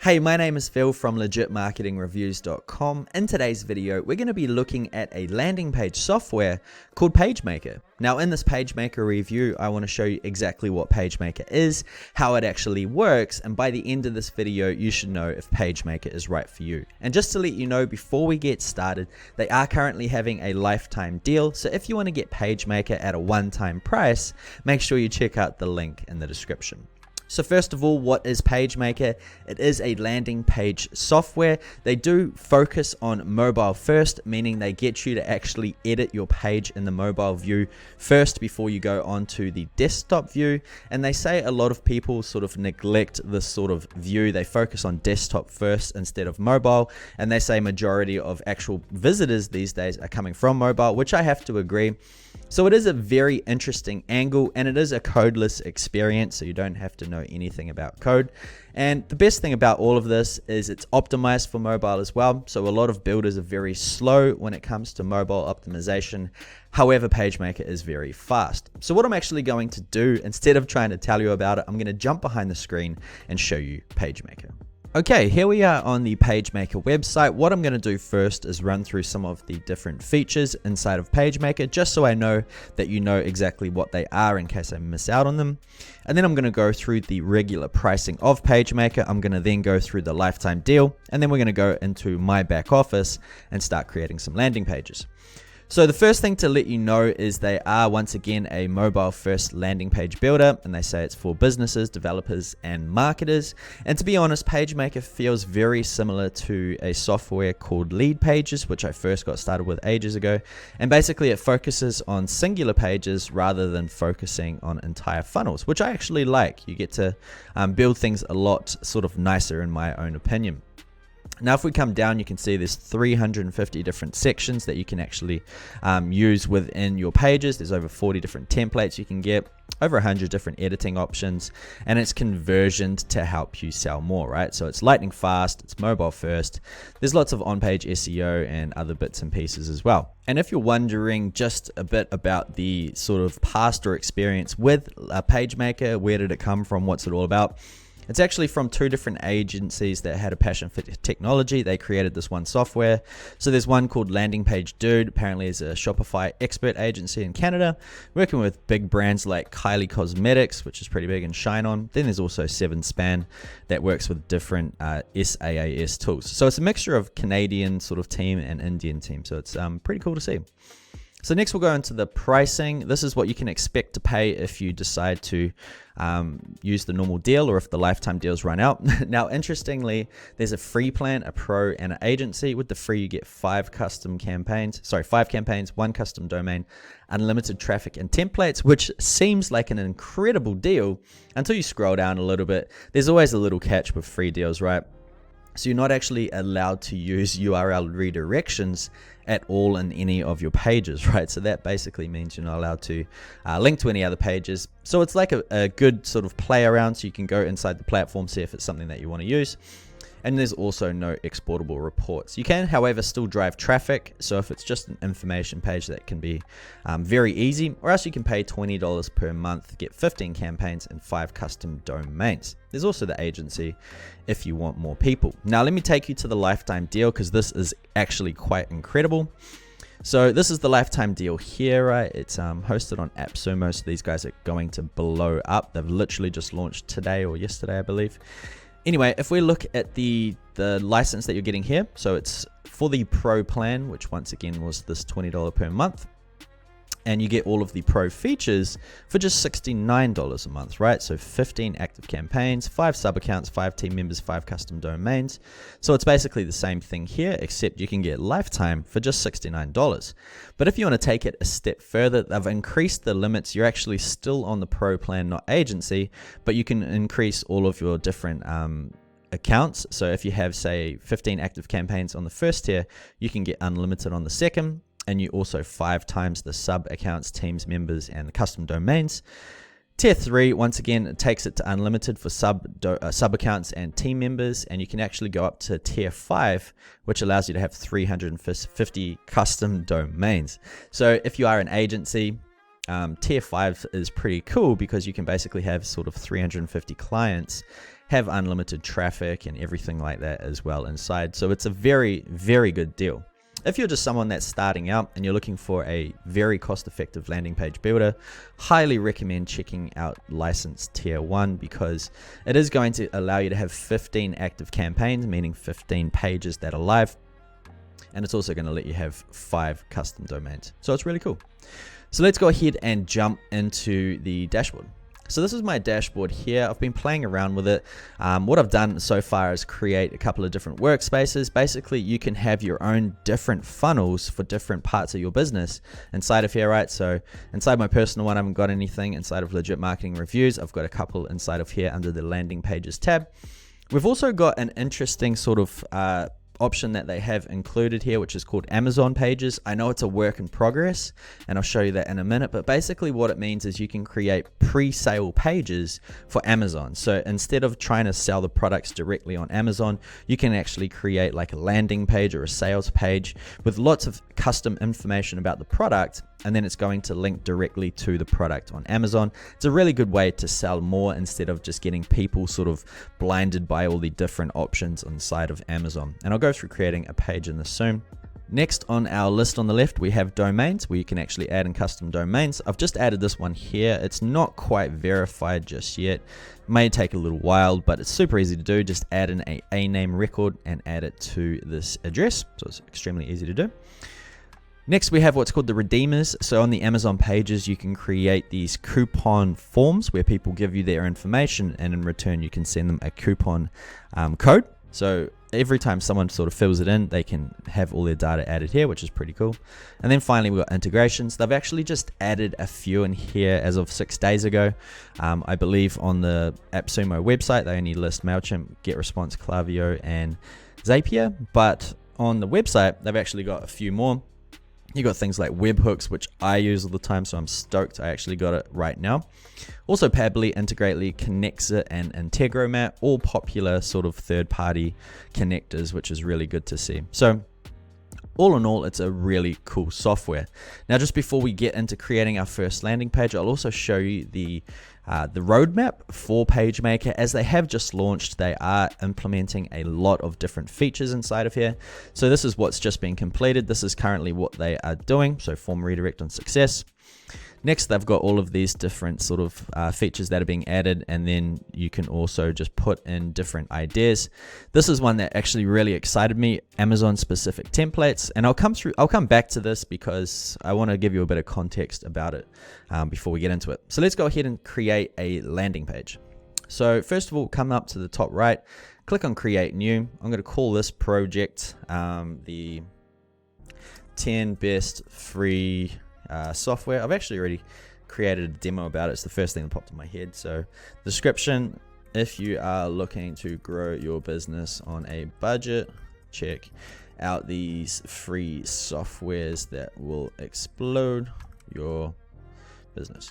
Hey, my name is Phil from legitmarketingreviews.com. In today's video, we're going to be looking at a landing page software called Pagemaker. Now, in this Pagemaker review, I want to show you exactly what Pagemaker is, how it actually works, and by the end of this video, you should know if Pagemaker is right for you. And just to let you know, before we get started, they are currently having a lifetime deal. So if you want to get Pagemaker at a one-time price, make sure you check out the link in the description. So first of all, what is Pagemaker? It is a landing page software. They do focus on mobile first, meaning they get you to actually edit your page in the mobile view first before you go onto the desktop view. And they say a lot of people sort of neglect this sort of view. They focus on desktop first instead of mobile. And they say majority of actual visitors these days are coming from mobile, which I have to agree. So it is a very interesting angle, and it is a codeless experience, so you don't have to know anything about code. And the best thing about all of this is it's optimized for mobile as well. So a lot of builders are very slow when it comes to mobile optimization. However, Pagemaker is very fast. So what I'm actually going to do, instead of trying to tell you about it, I'm going to jump behind the screen and show you Pagemaker. Okay, here we are on the Pagemaker website. What I'm going to do first is run through some of the different features inside of Pagemaker, just so I know that you know exactly what they are in case I miss out on them. And then I'm going to go through the regular pricing of Pagemaker. I'm going to then go through the lifetime deal, and then we're going to go into my back office and start creating some landing pages. So the first thing to let you know is they are once again a mobile first landing page builder, and they say it's for businesses, developers, and marketers. And to be honest, Pagemaker feels very similar to a software called Lead Pages, which I first got started with ages ago. And basically it focuses on singular pages rather than focusing on entire funnels, which I actually like. You get to build things a lot sort of nicer in my own opinion. Now, if we come down, you can see there's 350 different sections that you can actually use within your pages. There's over 40 different templates you can get, over 100 different editing options, and it's conversioned to help you sell more, right? So it's lightning fast, it's mobile first. There's lots of on-page SEO and other bits and pieces as well. And if you're wondering just a bit about the sort of past or experience with Pagemaker, where did it come from, what's it all about? It's actually from two different agencies that had a passion for technology. They created this one software. So there's one called Landing Page Dude, apparently is a Shopify expert agency in Canada, working with big brands like Kylie Cosmetics, which is pretty big, and Shine On. Then there's also 7span that works with different SaaS tools. So it's a mixture of Canadian sort of team and Indian team. So it's pretty cool to see. So next we'll go into the pricing. This is what you can expect to pay if you decide to use the normal deal or if the lifetime deals run out. Now, interestingly, there's a free plan, a pro, and an agency. With the free, you get 5 campaigns, 1 custom domain, unlimited traffic and templates, which seems like an incredible deal until you scroll down a little bit. There's always a little catch with free deals, right? So you're not actually allowed to use URL redirections at all in any of your pages, right? So that basically means you're not allowed to link to any other pages. So it's like a good sort of play around, so you can go inside the platform, see if it's something that you want to use. And there's also no exportable reports. You can, however, still drive traffic. So if it's just an information page, that can be very easy. Or else you can pay $20 per month, get 15 campaigns and 5 custom domains. There's also the agency if you want more people. Now, let me take you to the lifetime deal, because this is actually quite incredible. So this is the lifetime deal here, right? It's hosted on AppSumo. So these guys are going to blow up. They've literally just launched today or yesterday, I believe. Anyway, if we look at the license that you're getting here, so it's for the Pro plan, which once again was this $20 per month. And you get all of the Pro features for just $69 a month, right? So 15 active campaigns, 5 sub accounts, 5 team members, 5 custom domains. So it's basically the same thing here, except you can get lifetime for just $69. But if you want to take it a step further, they've increased the limits. You're actually still on the Pro plan, not agency, but you can increase all of your different accounts. So if you have, say, 15 active campaigns on the first tier, you can get unlimited on the second. And you also 5 times the sub accounts, teams, members, and the custom domains. Tier 3, once again, it takes it to unlimited for sub accounts and team members, and you can actually go up to Tier 5, which allows you to have 350 custom domains. So if you are an agency, Tier 5 is pretty cool because you can basically have sort of 350 clients have unlimited traffic and everything like that as well inside. So it's a very, very good deal. If you're just someone that's starting out and you're looking for a very cost-effective landing page builder, highly recommend checking out License Tier 1 because it is going to allow you to have 15 active campaigns, meaning 15 pages that are live. And it's also going to let you have 5 custom domains. So it's really cool. So let's go ahead and jump into the dashboard. So this is my dashboard here. I've been playing around with it. What I've done so far is create a couple of different workspaces. Basically, you can have your own different funnels for different parts of your business inside of here, right? So inside my personal one, I haven't got anything. Inside of Legit Marketing Reviews, I've got a couple inside of here under the landing pages tab. We've also got an interesting sort of option that they have included here, which is called Amazon pages. I know it's a work in progress and I'll show you that in a minute, but basically what it means is you can create pre-sale pages for Amazon. So instead of trying to sell the products directly on Amazon, you can actually create like a landing page or a sales page with lots of custom information about the product, and then it's going to link directly to the product on Amazon. It's a really good way to sell more instead of just getting people sort of blinded by all the different options inside of Amazon. And I'll go through creating a page in this soon. Next on our list on the left, we have domains where you can actually add in custom domains. I've just added this one here. It's not quite verified just yet. It may take a little while, but it's super easy to do. Just add in a name record and add it to this address. So it's extremely easy to do. Next, we have what's called the redeemers. So on the Amazon pages, you can create these coupon forms where people give you their information, and in return, you can send them a coupon code. So every time someone sort of fills it in, they can have all their data added here, which is pretty cool. And then finally, we've got integrations. They've actually just added a few in here as of 6 days ago. I believe on the AppSumo website, they only list MailChimp, GetResponse, Klaviyo, and Zapier. But on the website, they've actually got a few more. You got things like webhooks, which I use all the time, so I'm stoked I actually got it right now. Also Pabbly, Integrately, Connexit, and Integromat, all popular sort of third-party connectors, which is really good to see. So all in all, it's a really cool software. Now, just before we get into creating our first landing page, I'll also show you the roadmap for Pagemaker. As they have just launched, they are implementing a lot of different features inside of here. So this is what's just been completed. This is currently what they are doing. So form redirect on success. Next, they've got all of these different sort of features that are being added, and then you can also just put in different ideas. This is one that actually really excited me, Amazon specific templates, and I'll come back to this because I want to give you a bit of context about it before we get into it. So let's go ahead and create a landing page. So first of all, come up to the top right, click on create new. I'm going to call this project the 10 best free software. I've actually already created a demo about it. It's the first thing that popped in my head. So description, if you are looking to grow your business on a budget, check out these free softwares that will explode your business.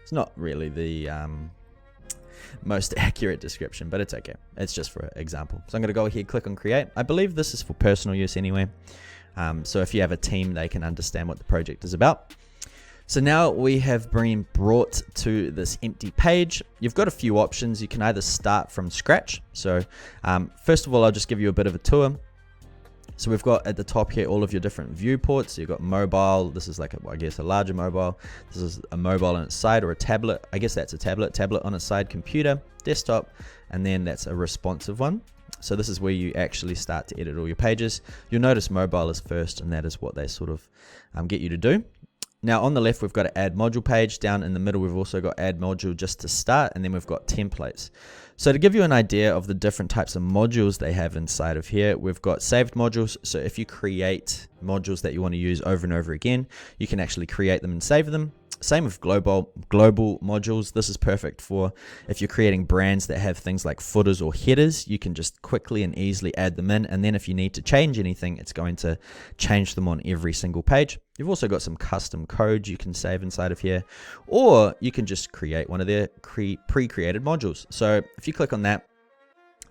It's not really the most accurate description, but it's okay. It's just for example. So I'm going to go here, click on create. I believe this is for personal use anyway. So if you have a team, they can understand what the project is about. So now we have been brought to this empty page. You've got a few options. You can either start from scratch. So first of all, I'll just give you a bit of a tour. So we've got at the top here all of your different viewports. So you've got mobile. This is like, I guess, a larger mobile. This is a mobile on its side, or a tablet. I guess that's a tablet on its side, computer, desktop, and then that's a responsive one. So this is where you actually start to edit all your pages. You'll notice mobile is first, and that is what they sort of get you to do. Now on the left, we've got an add module page. Down in the middle, we've also got add module just to start, and then we've got templates. So to give you an idea of the different types of modules they have inside of here, we've got saved modules. So if you create modules that you want to use over and over again, you can actually create them and save them. Same with global modules. This is perfect for if you're creating brands that have things like footers or headers. You can just quickly and easily add them in, and then if you need to change anything, it's going to change them on every single page. You've also got some custom code you can save inside of here, or you can just create one of their pre-created modules. So if you click on that,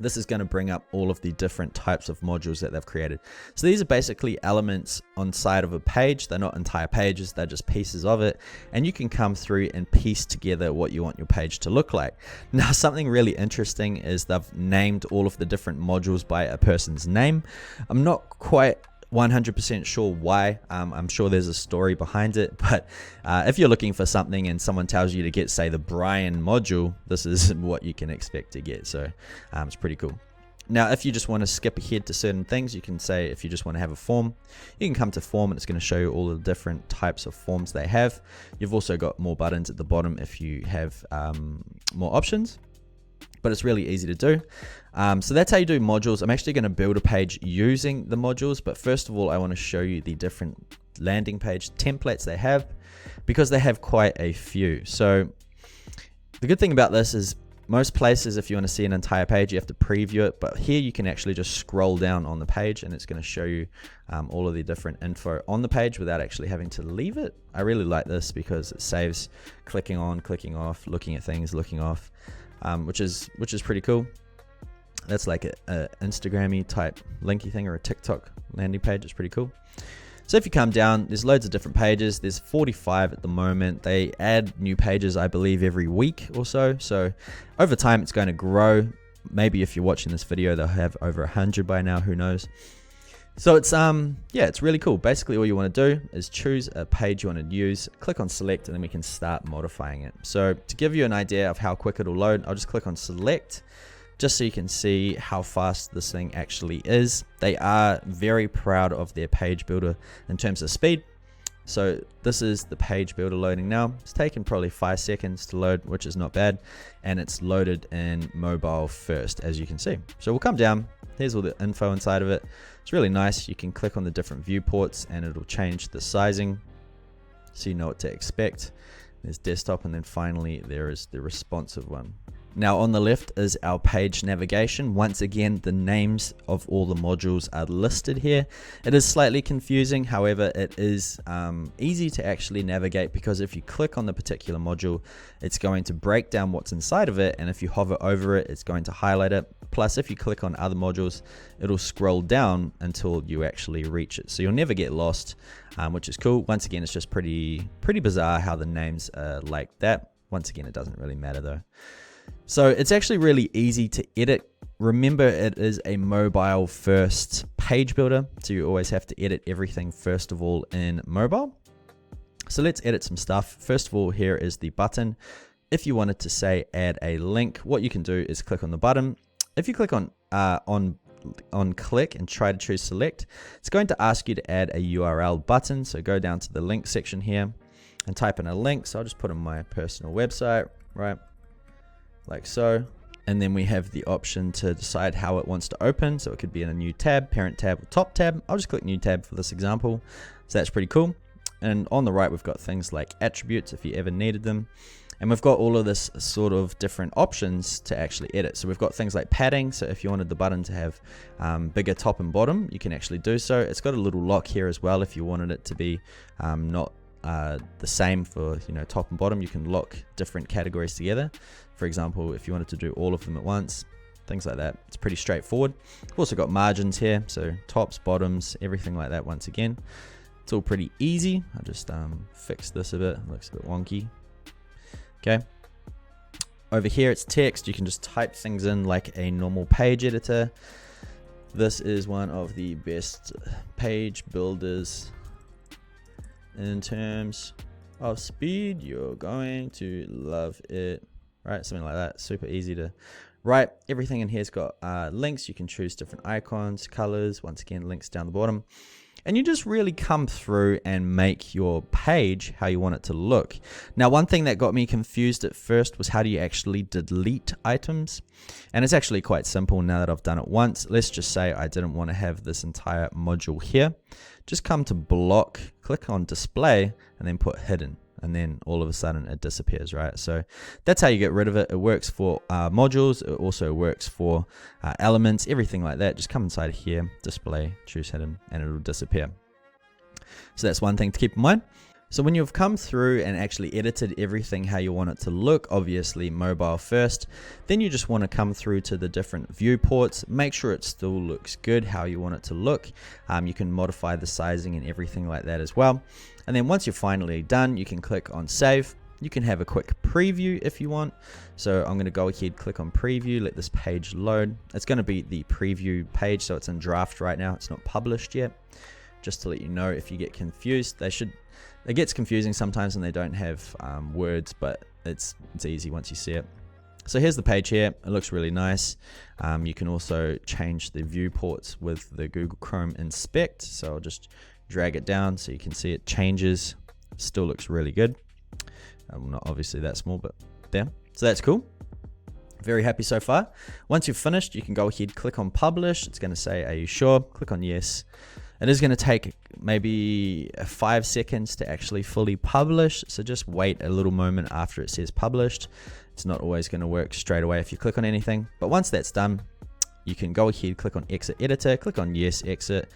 this is going to bring up all of the different types of modules that they've created. So these are basically elements on side of a page. They're not entire pages, they're just pieces of it. And you can come through and piece together what you want your page to look like. Now, something really interesting is they've named all of the different modules by a person's name. I'm not quite 100% sure why. I'm sure there's a story behind it, but if you're looking for something and someone tells you to get, say, the Brian module, this is what you can expect to get. So it's pretty cool. Now, if you just want to skip ahead to certain things, you can say, if you just want to have a form, you can come to form and it's going to show you all the different types of forms they have. You've also got more buttons at the bottom if you have more options. But it's really easy to do. So that's how you do modules. I'm actually going to build a page using the modules, but first of all, I want to show you the different landing page templates they have, because they have quite a few. So the good thing about this is most places, if you want to see an entire page, you have to preview it, but here you can actually just scroll down on the page and it's going to show you all of the different info on the page without actually having to leave it. I really like this because it saves clicking on, clicking off, looking at things, looking off. Which is pretty cool. That's like a Instagram-y type linky thing, or a TikTok landing page. It's pretty cool. So if you come down, there's loads of different pages. There's 45 at the moment. They add new pages, I believe, every week or so. So over time, it's going to grow. Maybe if you're watching this video, they'll have over 100 by now. Who knows? So it's it's really cool. Basically, all you want to do is choose a page you want to use, click on select, and then we can start modifying it. So to give you an idea of how quick it'll load, I'll just click on select, just so you can see how fast this thing actually is. They are very proud of their page builder in terms of speed. So this is the page builder loading now. It's taken probably 5 seconds to load, which is not bad. And it's loaded in mobile first, as you can see. So we'll come down. Here's all the info inside of it. It's really nice. You can click on the different viewports and it'll change the sizing so you know what to expect. There's desktop, and then finally there is the responsive one. Now on the left is our page navigation. Once again, the names of all the modules are listed here. It is slightly confusing, however, it is easy to actually navigate, because if you click on the particular module, it's going to break down what's inside of it, and if you hover over it, it's going to highlight it. Plus, if you click on other modules, it'll scroll down until you actually reach it. So you'll never get lost, which is cool. Once again, it's just pretty bizarre how the names are like that. Once again, it doesn't really matter though. So it's actually really easy to edit. Remember, it is a mobile first page builder, so you always have to edit everything first of all in mobile. So let's edit some stuff. First of all, here is the button. If you wanted to say add a link, what you can do is click on the button. If you click on click and try to choose select, it's going to ask you to add a URL button. So go down to the link section here and type in a link. So I'll just put in my personal website, right? Like so. And then we have the option to decide how it wants to open. So it could be in a new tab, parent tab, or top tab. I'll just click new tab for this example. So that's pretty cool. And on the right, we've got things like attributes if you ever needed them. And we've got all of this sort of different options to actually edit. So we've got things like padding. So if you wanted the button to have bigger top and bottom, you can actually do so. It's got a little lock here as well. If you wanted it to be not the same for top and bottom, you can lock different categories together. For example, if you wanted to do all of them at once, things like that. It's pretty straightforward. We've also got margins here. So tops, bottoms, everything like that. Once again, it's all pretty easy. I'll just fix this a bit. It looks a bit wonky. Okay. Over here, it's text. You can just type things in like a normal page editor. This is one of the best page builders in terms of speed. You're going to love it, right? Something like that. Super easy to write. Everything in here's got links. You can choose different icons, colors. Once again, links down the bottom. And you just really come through and make your page how you want it to look. Now, one thing that got me confused at first was how do you actually delete items? And it's actually quite simple now that I've done it once. Let's just say I didn't want to have this entire module here. Just come to block, click on display, and then put hidden. And then all of a sudden it disappears, right? So that's how you get rid of it. It works for modules. It also works for elements, everything like that. Just come inside here, display, choose hidden, and it'll disappear. So that's one thing to keep in mind. So when you've come through and actually edited everything how you want it to look, obviously mobile first, then you just want to come through to the different viewports, make sure it still looks good how you want it to look. You can modify the sizing and everything like that as well. And then once you're finally done, you can click on save. You can have a quick preview if you want. So I'm going to go ahead, click on preview, let this page load. It's going to be the preview page, so it's in draft right now. It's not published yet. Just to let you know, if you get confused, it gets confusing sometimes and they don't have words, but it's easy once you see it. So here's the page here. It looks really nice. You can also change the viewports with the Google Chrome Inspect. So I'll just drag it down so you can see it changes. Still looks really good. Not obviously that small, but there. So that's cool. Very happy so far. Once you've finished, you can go ahead, click on publish. It's going to say, are you sure? Click on yes. It is going to take maybe 5 seconds to actually fully publish. So just wait a little moment after it says published. It's not always going to work straight away if you click on anything. But once that's done, you can go ahead, click on exit editor, click on yes, exit.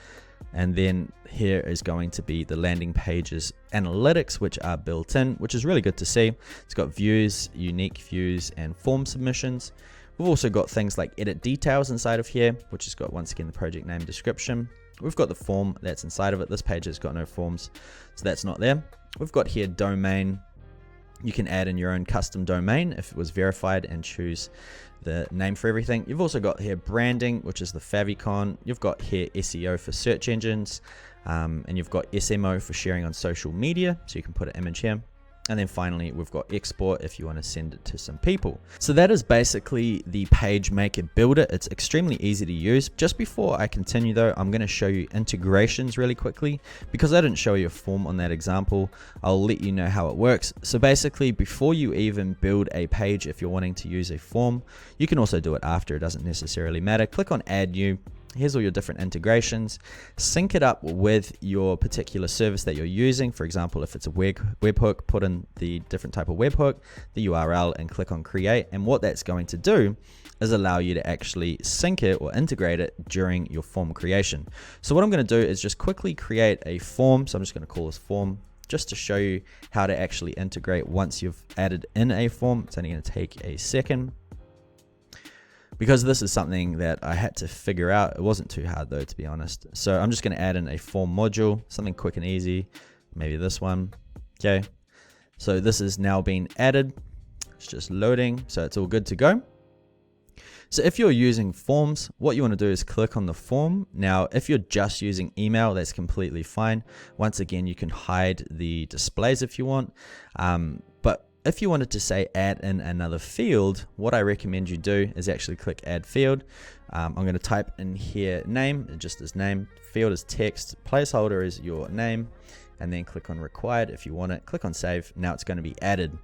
And then here is going to be the landing pages analytics, which are built in, which is really good to see. It's got views, unique views, and form submissions. We've also got things like edit details inside of here, which has got, once again, the project name description. We've got the form that's inside of it. This page has got no forms, so that's not there. We've got here domain. You can add in your own custom domain if it was verified and choose the name for everything. You've also got here branding, which is the favicon. You've got here SEO for search engines, and you've got SMO for sharing on social media, so you can put an image here. And then finally, we've got export if you want to send it to some people. So that is basically the Pagemaker builder. It's extremely easy to use. Just before I continue though, I'm going to show you integrations really quickly. Because I didn't show you a form on that example, I'll let you know how it works. So basically, before you even build a page, if you're wanting to use a form, you can also do it after. It doesn't necessarily matter. Click on add new. Here's all your different integrations. Sync it up with your particular service that you're using. For example, if it's a webhook, put in the different type of webhook, the URL, and click on create. And what that's going to do is allow you to actually sync it or integrate it during your form creation. So what I'm going to do is just quickly create a form. So I'm just going to call this form just to show you how to actually integrate once you've added in a form. It's only going to take a second, because this is something that I had to figure out. It wasn't too hard though, to be honest. So I'm just going to add in a form module, something quick and easy, maybe this one. Okay, so this is now being added. It's just loading, so it's all good to go. So if you're using forms, what you want to do is click on the form. Now, if you're just using email, that's completely fine. Once again, you can hide the displays if you want. But if you wanted to say add in another field, what I recommend you do is actually click add field. I'm going to type in here name, just as name, field is text, placeholder is your name, and then click on required if you want it. Click on save. Now it's going to be added.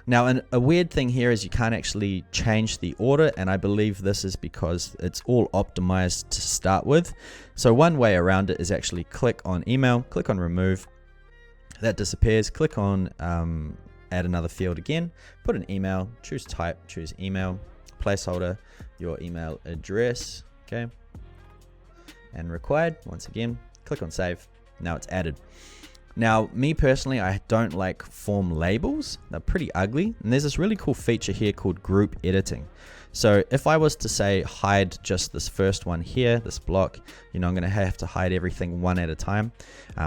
Now, a weird thing here is you can't actually change the order, and I believe this is because it's all optimized to start with. So one way around it is actually click on email, click on remove, that disappears, click on add another field again, put an email, choose type, choose email, placeholder, your email address, okay, and required, once again, click on save. Now it's added. Now, me personally, I don't like form labels. They're pretty ugly. And there's this really cool feature here called group editing. So if I was to say hide just this first one here, this block, I'm going to have to hide everything one at a time,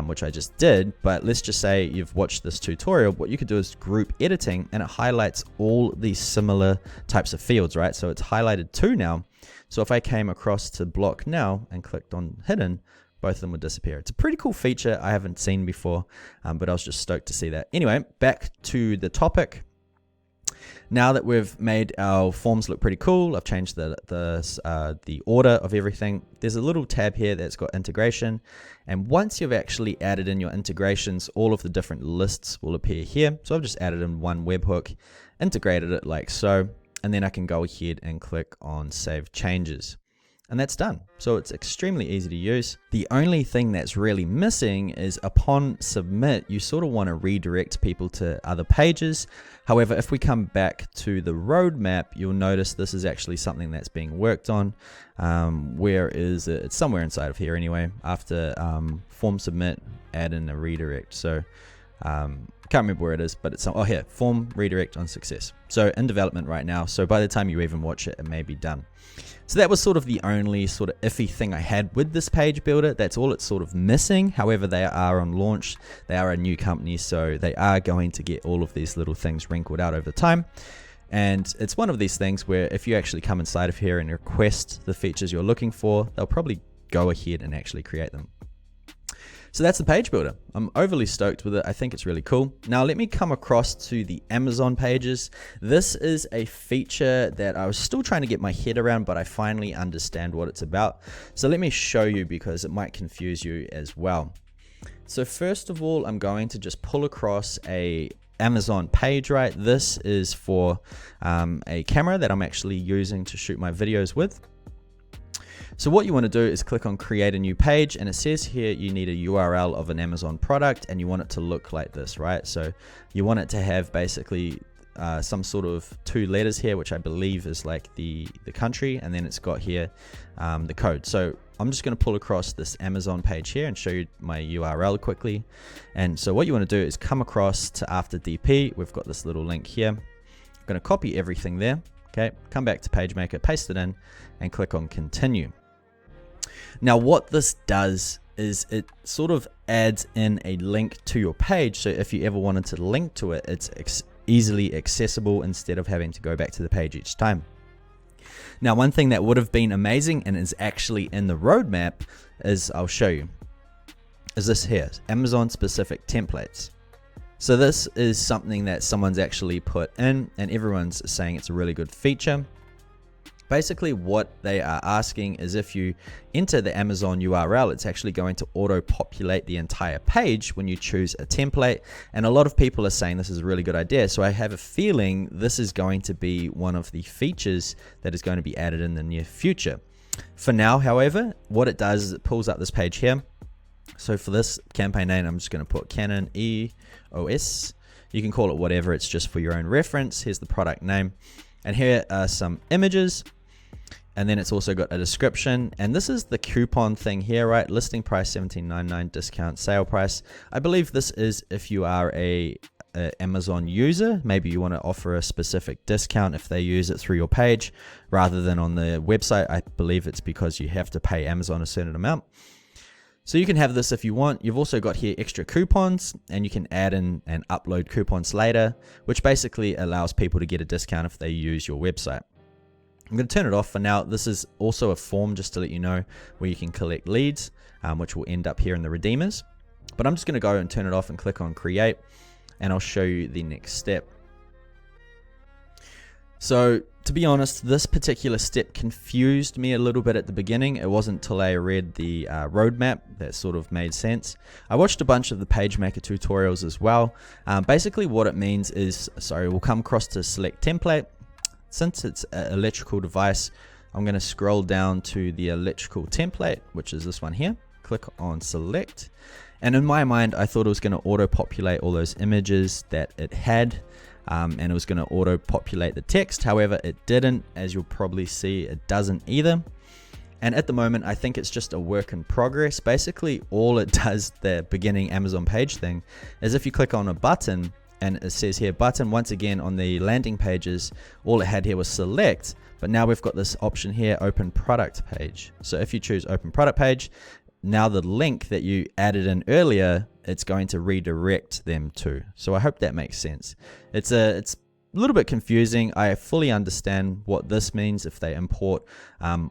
which I just did. But let's just say you've watched this tutorial. What you could do is group editing, and it highlights all these similar types of fields, right? So it's highlighted 2 now. So if I came across to block now and clicked on hidden, both of them would disappear. It's a pretty cool feature I haven't seen before, but I was just stoked to see that. Anyway, back to the topic. Now that we've made our forms look pretty cool, I've changed the order of everything. There's a little tab here that's got integration, and once you've actually added in your integrations, all of the different lists will appear here. So I've just added in one webhook, integrated it like so, and then I can go ahead and click on save changes. And that's done. So it's extremely easy to use. The only thing that's really missing is upon submit, you sort of want to redirect people to other pages. However, if we come back to the roadmap, you'll notice this is actually something that's being worked on. Where is it? It's somewhere inside of here anyway. After form submit, add in a redirect. So Can't remember where it is, but it's, oh here, form redirect on success. So in development right now. So by the time you even watch it, it may be done. So that was sort of the only sort of iffy thing I had with this page builder. That's all it's sort of missing. However, they are on launch. They are a new company, so they are going to get all of these little things wrinkled out over time. And it's one of these things where if you actually come inside of here and request the features you're looking for, they'll probably go ahead and actually create them. So that's the page builder. I'm overly stoked with it. I think it's really cool. Now let me come across to the Amazon pages. This is a feature that I was still trying to get my head around, but I finally understand what it's about. So let me show you because it might confuse you as well. So first of all, I'm going to just pull across a Amazon page, right? This is for a camera that I'm actually using to shoot my videos with. So what you want to do is click on create a new page, and it says here you need a URL of an Amazon product and you want it to look like this, right? So you want it to have basically some sort of 2 letters here, which I believe is like the country, and then it's got here the code. So I'm just going to pull across this Amazon page here and show you my URL quickly. And so what you want to do is come across to after DP. We've got this little link here. I'm going to copy everything there. Okay, come back to Pagemaker, paste it in, and click on continue. Now what this does is it sort of adds in a link to your page, so if you ever wanted to link to it, it's easily accessible instead of having to go back to the page each time. Now one thing that would have been amazing and is actually in the roadmap is, I'll show you, is this here, Amazon specific templates. So this is something that someone's actually put in and everyone's saying it's a really good feature. Basically what they are asking is if you enter the Amazon URL, it's actually going to auto-populate the entire page when you choose a template. And a lot of people are saying this is a really good idea. So I have a feeling this is going to be one of the features that is going to be added in the near future. For now, however, what it does is it pulls up this page here. So for this campaign name, I'm just going to put Canon EOS. You can call it whatever, it's just for your own reference. Here's the product name. And here are some images. And then it's also got a description, and this is the coupon thing here, right? Listing price $17.99, discount sale price. I believe this is if you are a Amazon user, maybe you want to offer a specific discount if they use it through your page rather than on the website. I believe it's because you have to pay Amazon a certain amount. So you can have this if you want. You've also got here extra coupons, and you can add in and upload coupons later, which basically allows people to get a discount if they use your website. I'm going to turn it off for now. This is also a form, just to let you know, where you can collect leads, which will end up here in the redeemers. But I'm just going to go and turn it off and click on create, and I'll show you the next step. So to be honest, this particular step confused me a little bit at the beginning. It wasn't until I read the roadmap that sort of made sense. I watched a bunch of the Pagemaker tutorials as well. Basically what it means is, we'll come across to select template. Since it's an electrical device, I'm going to scroll down to the electrical template, which is this one here. Click on select. And in my mind, I thought it was going to auto-populate all those images that it had, and it was going to auto-populate the text. However, it didn't. As you'll probably see, it doesn't either. And at the moment, I think it's just a work in progress. Basically, all it does, the beginning Amazon page thing, is if you click on a button, and it says here button, once again on the landing pages, all it had here was select, but now we've got this option here, open product page. So if you choose open product page, now the link that you added in earlier, it's going to redirect them to. So I hope that makes sense. It's a little bit confusing. I fully understand what this means if they import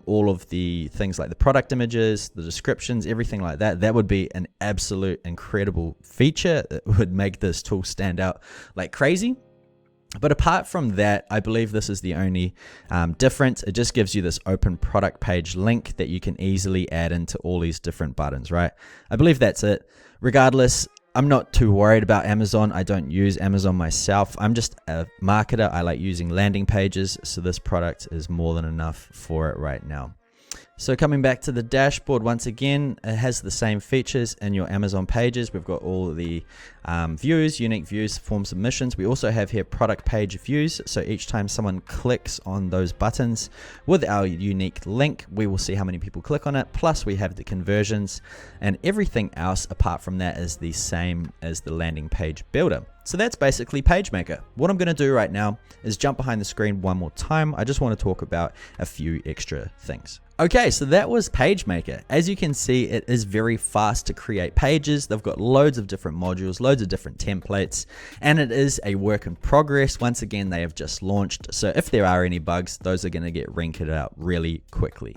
all of the things like the product images, the descriptions, everything like that. That would be an absolute incredible feature. It would make this tool stand out like crazy. But apart from that, I believe this is the only difference. It just gives you this open product page link that you can easily add into all these different buttons, right? I believe that's it. Regardless, I'm not too worried about Amazon. I don't use Amazon myself. I'm just a marketer. I like using landing pages, so this product is more than enough for it right now. So coming back to the dashboard, once again, it has the same features in your Amazon pages. We've got all the views, unique views, form submissions. We also have here product page views. So each time someone clicks on those buttons with our unique link, we will see how many people click on it. Plus we have the conversions, and everything else apart from that is the same as the landing page builder. So that's basically Pagemaker. What I'm going to do right now is jump behind the screen one more time. I just want to talk about a few extra things. Okay, so that was Pagemaker. As you can see, it is very fast to create pages. They've got loads of different modules, loads of different templates, and it is a work in progress. Once again, they have just launched. So if there are any bugs, those are going to get wrinkled out really quickly.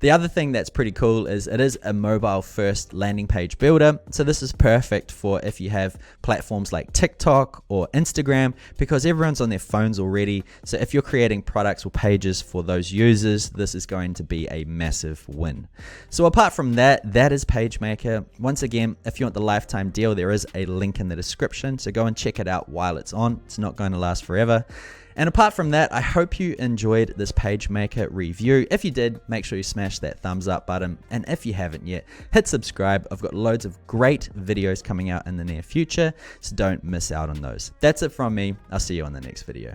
The other thing that's pretty cool is it is a mobile first landing page builder. So this is perfect for if you have platforms like TikTok or Instagram, because everyone's on their phones already. So if you're creating products or pages for those users, this is going to be a massive win. So apart from that, that is Pagemaker. Once again, if you want the lifetime deal, there is a link in the description. So go and check it out while it's on. It's not going to last forever. And apart from that, I hope you enjoyed this Pagemaker review. If you did, make sure you smash that thumbs up button. And if you haven't yet, hit subscribe. I've got loads of great videos coming out in the near future, so don't miss out on those. That's it from me. I'll see you on the next video.